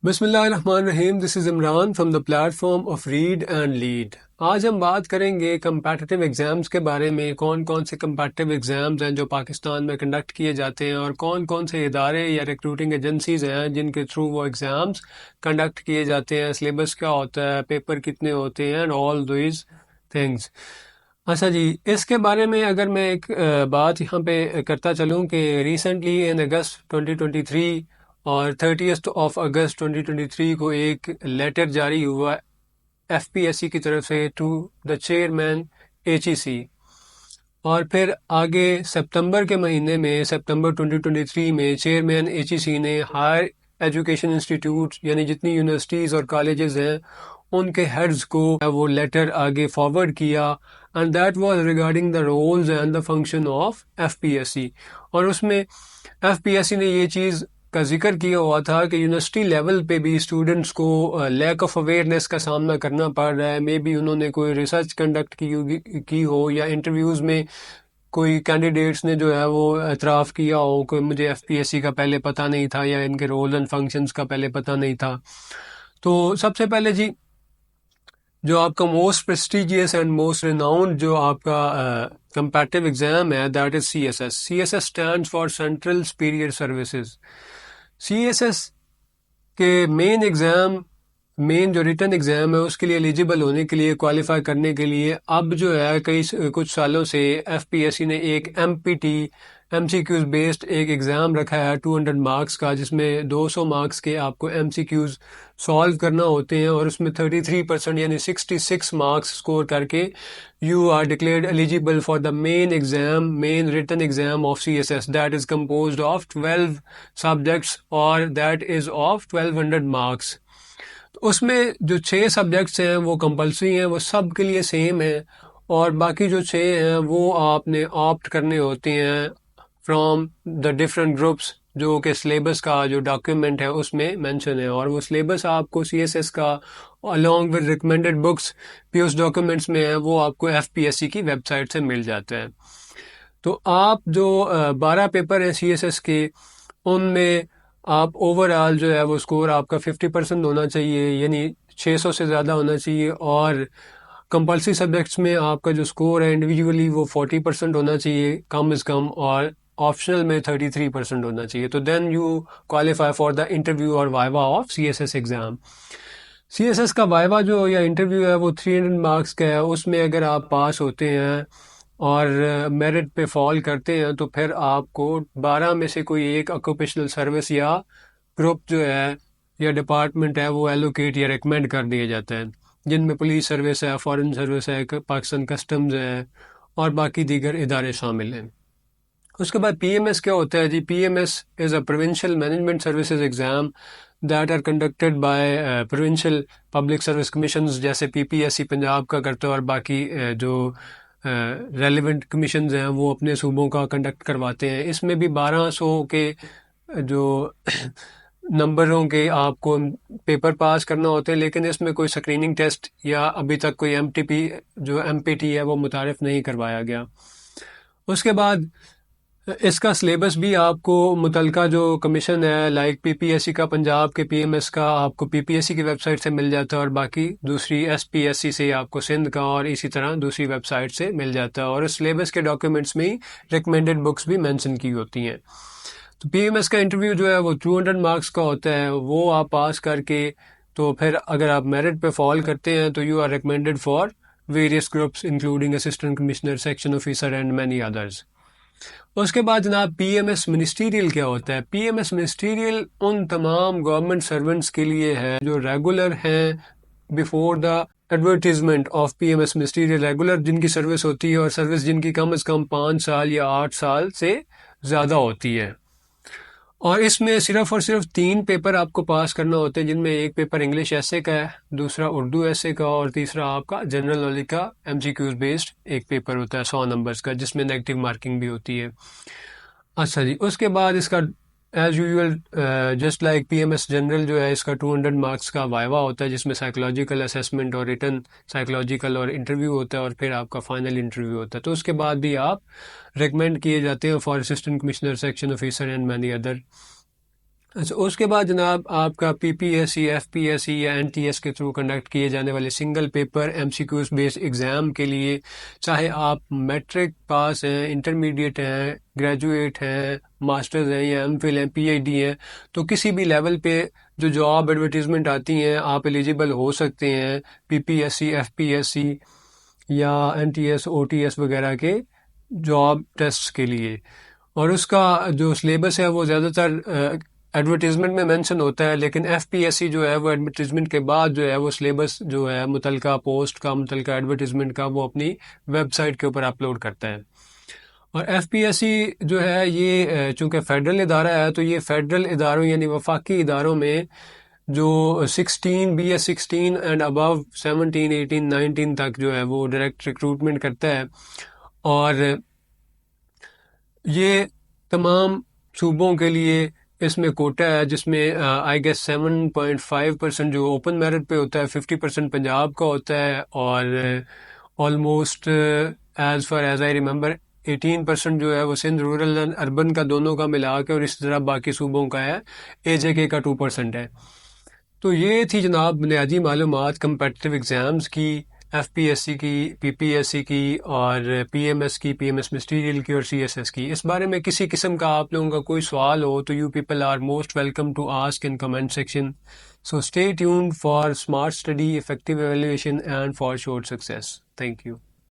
بسم اللہ الرحمن الرحیم. This is Imran from the platform of read and lead. آج ہم بات کریں گے کمپیٹیٹیو ایگزامز کے بارے میں. کون کون سے کمپیٹیٹیو ایگزامز ہیں جو پاکستان میں کنڈکٹ کیے جاتے ہیں، اور کون کون سے ادارے یا ریکروٹنگ ایجنسیز ہیں جن کے تھرو وہ ایگزامز کنڈکٹ کیے جاتے ہیں، سلیبس کیا ہوتا ہے، پیپر کتنے ہوتے ہیں، اینڈ آل دوز تھنگس. اچھا جی، اس کے بارے میں اگر میں ایک بات یہاں پہ کرتا چلوں کہ ریسنٹلی ان اگست 2023 اور 30th آف اگست 2023 کو ایک لیٹر جاری ہوا ایف پی ایس سی کی طرف سے to the chairman H E C, اور پھر آگے سپتمبر کے مہینے میں، سپتمبر 2023 میں چیئرمین ایچ ای سی نے ہائر ایجوکیشن انسٹیٹیوٹ یعنی جتنی یونیورسٹیز اور کالجز ہیں ان کے ہیڈز کو وہ لیٹر آگے فارورڈ کیا، and that was regarding the rules and the function of F P S C. اور اس میں ایف پی ایس سی نے یہ چیز کا ذکر کیا ہوا تھا کہ یونیورسٹی لیول پہ بھی اسٹوڈنٹس کو لیک آف اویئرنیس کا سامنا کرنا پڑ رہا ہے. مے بی انہوں نے کوئی ریسرچ کنڈکٹ کی ہو، یا انٹرویوز میں کوئی کینڈیڈیٹس نے جو ہے وہ اعتراف کیا ہو کہ مجھے ایف پی ایس سی کا پہلے پتہ نہیں تھا، یا ان کے رول اینڈ فنکشنز کا پہلے پتہ نہیں تھا. تو سب سے پہلے جی، جو آپ کا most prestigious and most renowned جو آپ کا کمپیٹیو ایگزام ہے، that is C S S. C S S stands for central superior services. C S S کے مین جو ریٹن ایگزام ہے اس کے لیے ایلیجیبل ہونے کے لیے، کوالیفائی کرنے کے لیے اب جو ہے کچھ سالوں سے ایف پی ایس سی نے ایک ایم سی کیوز بیسڈ ایک ایگزام رکھا ہے 200 مارکس کا، جس میں 200 مارکس کے آپ کو ایم سی کیوز سالو کرنا ہوتے ہیں، اور اس میں 33% یعنی 66 مارکس اسکور کر کے you are declared eligible for the main written exam of C S S. That is composed of 12 subjects اور دیٹ از آف 1200 مارکس. اس میں جو 6 سبجیکٹس ہیں وہ کمپلسری ہیں، وہ سب کے لیے سیم ہیں، اور باقی جو 6 ہیں وہ آپ نے آپٹ کرنے ہوتے ہیں فرام دا ڈفرینٹ گروپس، جو کہ سلیبس کا جو ڈاکیومنٹ ہے اس میں مینشن ہے. اور وہ سلیبس آپ کو سی ایس ایس کا along with recommended بکس بھی اس ڈاکیومنٹس میں ہے، وہ آپ کو ایف پی ایس سی کی ویب سائٹ سے مل جاتا ہے. تو آپ جو 12 پیپر ہیں سی ایس ایس کے، ان میں آپ اوور آل جو ہے وہ اسکور آپ کا 50% ہونا چاہیے، یعنی 600 سے زیادہ ہونا چاہیے. اور کمپلسری سبجیکٹس میں آپ کا جو اسکور ہے انڈیویجولی وہ 40% ہونا چاہیے کم از کم، اور آپشنل میں 33% ہونا چاہیے. تو then you qualify for the interview اور viva of C S S exam. C S S کا وائوا جو یا انٹرویو ہے وہ 300 مارکس کا ہے. اس میں اگر آپ پاس ہوتے ہیں اور میرٹ پہ فال کرتے ہیں تو پھر آپ کو 12 میں سے کوئی ایک آکوپیشنل سروس یا گروپ جو ہے یا ڈپارٹمنٹ ہے وہ ایلوکیٹ یا ریکمینڈ کر دیا جاتا ہے، جن میں پولیس سروس ہے، فارن سروس ہے، پاکستان کسٹمز ہے، اور باقی دیگر ادارے شامل ہیں. اس کے بعد پی ایم ایس کیا ہوتا ہے جی؟ P M S is a provincial management services exam that are conducted by provincial public service commissions, جیسے پی پی ایس سی پنجاب کا کرتا ہے، اور باقی جو ریلیونٹ کمیشنز ہیں وہ اپنے صوبوں کا کنڈکٹ کرواتے ہیں. اس میں بھی 1200 کے جو نمبروں کے آپ کو پیپر پاس کرنا ہوتے ہیں، لیکن اس میں کوئی سکریننگ ٹیسٹ یا ابھی تک کوئی ایم پی ٹی ہے وہ متعارف نہیں کروایا گیا. اس کے بعد اس کا سلیبس بھی آپ کو متعلقہ جو کمیشن ہے، لائک پی پی ایس سی کا پنجاب کے پی ایم ایس کا آپ کو پی پی ایس سی کی ویب سائٹ سے مل جاتا ہے، اور باقی دوسری ایس پی ایس سی سے آپ کو سندھ کا، اور اسی طرح دوسری ویب سائٹ سے مل جاتا ہے. اور اس سلیبس کے ڈاکیومنٹس میں ہی ریکمینڈڈ بکس بھی مینشن کی ہوتی ہیں. تو پی ایم ایس کا انٹرویو جو ہے وہ 200 مارکس کا ہوتا ہے، وہ آپ پاس کر کے تو پھر اگر آپ میرٹ پہ فال کرتے ہیں تو you are recommended for various groups including assistant commissioner, section officer and many others. اس کے بعد جناب پی ایم ایس منسٹیریل کیا ہوتا ہے؟ پی ایم ایس منسٹیریل ان تمام گورنمنٹ سرونٹس کے لیے ہے جو ریگولر ہیں before the advertisement of P M S ministerial, regular جن کی سروس ہوتی ہے، اور سروس جن کی کم از کم 5 سال یا 8 سال سے زیادہ ہوتی ہے. اور اس میں صرف اور صرف 3 پیپر آپ کو پاس کرنا ہوتے ہیں، جن میں ایک پیپر انگلش ایسے کا ہے، دوسرا اردو ایسے کا، اور تیسرا آپ کا جنرل نالج کا ایم سی کیوز بیسڈ ایک پیپر ہوتا ہے 100 نمبرز کا، جس میں نیگیٹو مارکنگ بھی ہوتی ہے. اچھا جی، اس کے بعد اس کا as usual just like P M S general جو ہے، اس کا 200 مارکس کا وائوا ہوتا ہے، جس میں سائیکولوجیکل اسیسمنٹ اور ریٹن سائیکولوجیکل اور انٹرویو ہوتا ہے، اور پھر آپ کا فائنل انٹرویو ہوتا ہے. تو اس کے بعد بھی آپ ریکمینڈ کیے جاتے ہیں for assistant commissioner, section officer and many other. اچھا، اس کے بعد جناب آپ کا P P S C, F P S C یا این ٹی ایس کے تھرو کنڈکٹ کیے جانے والے single paper M C Qs based exam کے لیے، چاہے آپ میٹرک پاس ہیں، انٹرمیڈیٹ ہیں، گریجویٹ ہیں، ماسٹرز ہیں یا ایم فل ہیں، پی ایچ ڈی ہیں، تو کسی بھی لیول پہ جو جاب ایڈورٹیزمنٹ آتی ہیں آپ ایلیجیبل ہو سکتے ہیں P P S C, F P S C یا N T S, O T S وغیرہ کے جاب ٹیسٹ کے لیے۔ اور اس کا جو سلیبس ہے وہ زیادہ تر ایڈورٹیزمنٹ میں مینشن ہوتا ہے، لیکن ایف پی ایس سی جو ہے وہ ایڈورٹیزمنٹ کے بعد جو ہے وہ سلیبس جو ہے متعلقہ پوسٹ کا، متعلقہ ایڈورٹیزمنٹ کا، وہ اپنی ویب سائٹ کے اوپر اپلوڈ کرتا ہے۔ اور ایف پی ایس سی جو ہے یہ چونکہ فیڈرل ادارہ ہے تو یہ فیڈرل اداروں یعنی وفاقی اداروں میں جو 16 بی ایس 16 اینڈ ابو 17 18 19 تک جو ہے وہ ڈائریکٹ ریکروٹمنٹ کرتا ہے۔ اور یہ تمام صوبوں کے لیے اس میں کوٹا ہے، جس میں آئی گیس 7.5% جو اوپن میرٹ پہ ہوتا ہے، 50% پنجاب کا ہوتا ہے، اور almost as far as I remember 18% جو ہے وہ سندھ رورل اینڈ اربن کا دونوں کا ملا کے، اور اس طرح باقی صوبوں کا ہے، اے جے کے کا 2% ہے۔ تو یہ تھی جناب بنیادی معلومات کمپیٹیٹیو ایگزامز کی، ایف پی ایس سی کی، پی پی ایس سی کی، اور پی ایم ایس کی، پی ایم ایس مسٹیریل کی، اور سی ایس ایس کی۔ اس بارے میں کسی قسم کا آپ لوگوں کا کوئی سوال ہو تو you people are most welcome to ask in comment section. So stay tuned for smart study, effective evaluation and for short success. Thank you.